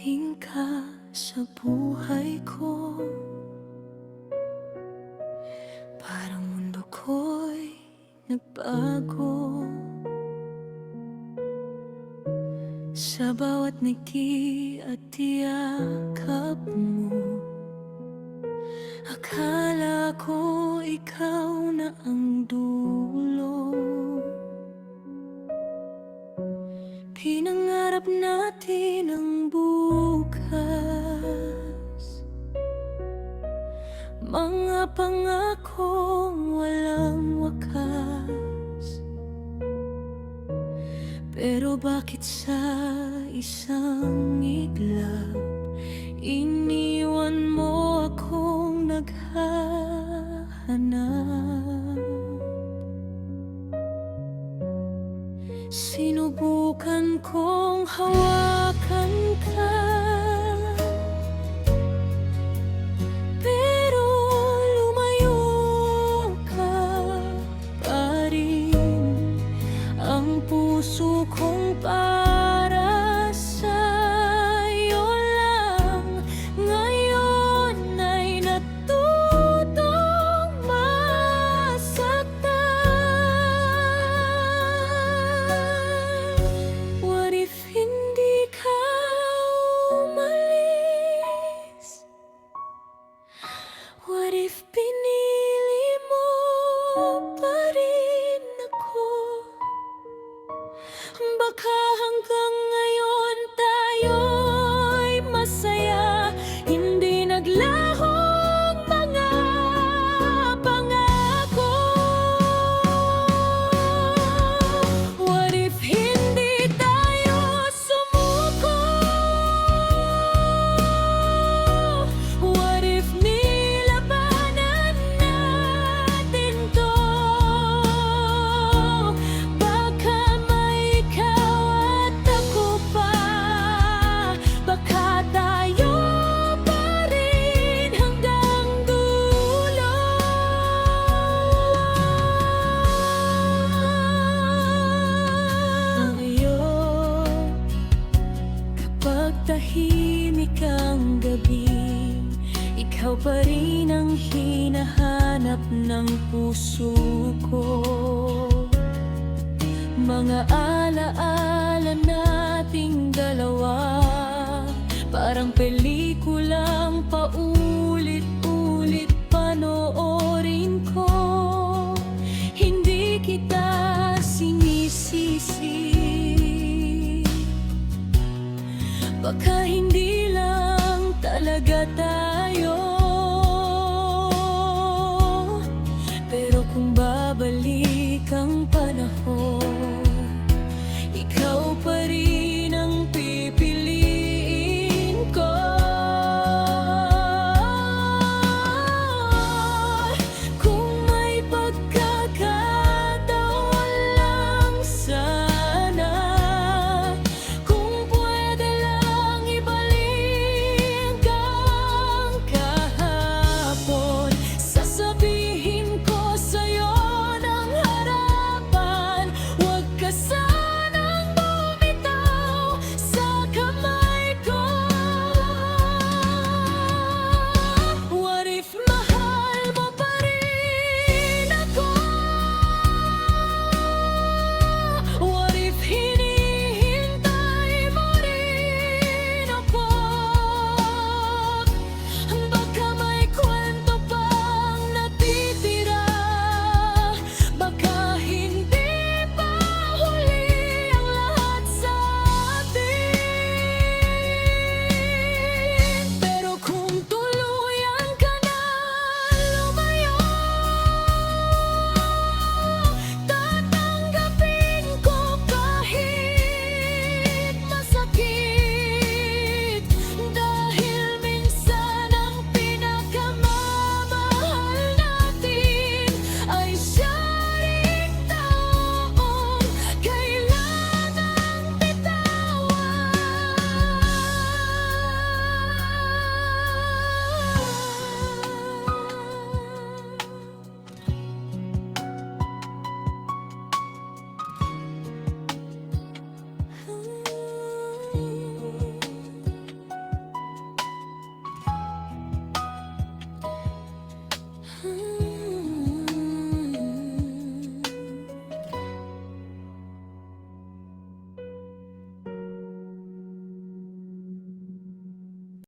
dumating ka sa buhay ko. Parang mundo ko'y nagbago. Sa bawat ngiti at tiyakap mo, akala ko ikaw na ang dulo. Pinangarap natin ang bukas, mga pangakong walang wakas. Pero bakit sa isang iglap iniwan mo akong naghahanap? Sinubukan kong hawakan ka, pero lumayo ka pa rin. Ang puso kong para sa'yo lang ngayon ay natutong masaktan. What if hindi ka umalis? What if pinili mo pa rin ako? Baka hanggang ngayon tayo'y masaya, hindi naglahong mga pangako. What if hindi tayo sumuko? What if nilabanan natin to? Baka may ikaw at ako pa, baka tayo pa rin hanggang dulo. Ngayon, kapag tahimik ang gabi, ikaw pa rin ang hinahanap ng puso ko. Mga alaala nating dalawa, parang pelikulang paulit-ulit panoorin ko. Hindi kita sinisisi, baka hindi lang talaga tayo. Pero kung babalik ang panahon, ikaw pa rin ang pipiliin ko. Kung may pagkakataon lang sana, kung pwede lang ibalik ang Hmm.